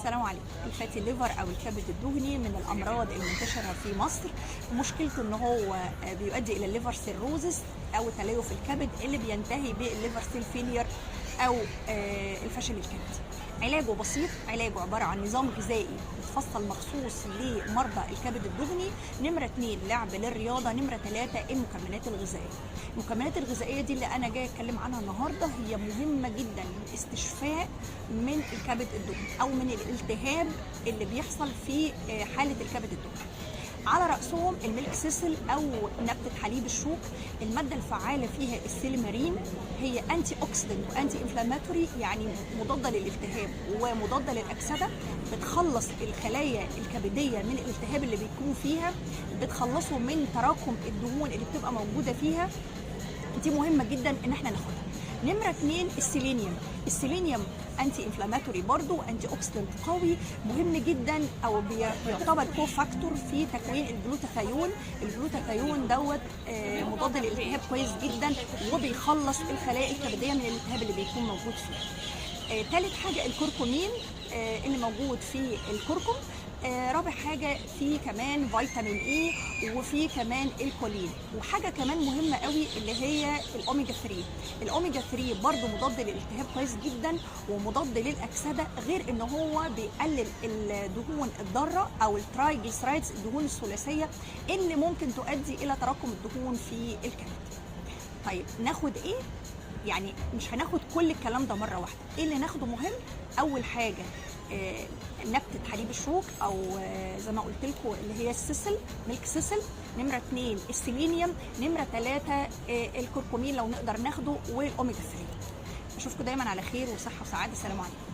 السلام عليكم. الفاتي ليفر او الكبد الدهني من الامراض المنتشره في مصر، ومشكلته ان هو بيؤدي الى الليفر سيروزس او تليف الكبد اللي بينتهي بالليفر سيل فيلير او الفشل الكبدي. علاجه بسيط، علاجه عباره عن نظام غذائي متفصل مخصوص لمرضى الكبد الدهني. نمره 2 لعب للرياضه. نمره 3 المكملات الغذائيه. المكملات الغذائيه دي اللي انا جايه اتكلم عنها النهارده هي مهمه جدا للاستشفاء من الكبد الدهني او من الالتهاب اللي بيحصل في حاله الكبد الدهني. على رأسهم الميلك سيسل أو نبتة حليب الشوك. المادة الفعالة فيها السيلمارين، هي أنتي أوكسيدنت وأنتي إنفلاماتوري، يعني مضادة للالتهاب ومضادة للأكسدة. بتخلص الخلايا الكبدية من الالتهاب اللي بيكون فيها، بتخلصه من تراكم الدهون اللي بتبقى موجودة فيها. دي مهمة جدا إن احنا ناخدها. نمرة 2 السيلينيوم. السيلينيوم انتي انفلاماتوري برضو، انتي اوكسيدنت قوي، مهم جدا او بيعتبر كو فاكتور في تكوين الجلوتاثيون. الجلوتاثيون دوت مضاد للالتهاب كويس جدا، وبيخلص الخلايا الكبديه من الالتهاب اللي بيكون موجود فيها. ثالث حاجه الكركمين اللي موجود في الكركم. رابع حاجه في كمان فيتامين اي، وفي كمان الكولين. وحاجه كمان مهمه قوي اللي هي الاوميجا 3. الاوميجا 3 برضو مضاد للالتهاب كويس جدا ومضاد للاكسده، غير ان هو بيقلل الدهون الضاره او الترايجليسرايدز، الدهون الثلاثيه اللي ممكن تؤدي الى تراكم الدهون في الكبد. طيب ناخد ايه؟ يعني مش هناخد كل الكلام ده مره واحده. ايه اللي ناخده مهم؟ اول حاجه نبتة حليب الشوك او زي ما قلت لكم اللي هي السيسل، ميلك سيسل. نمرة 2 السيلينيوم. نمرة 3 الكركمين لو نقدر ناخده، والاوميجا 3. اشوفكم دايما على خير وصحة وسعادة. السلام عليكم.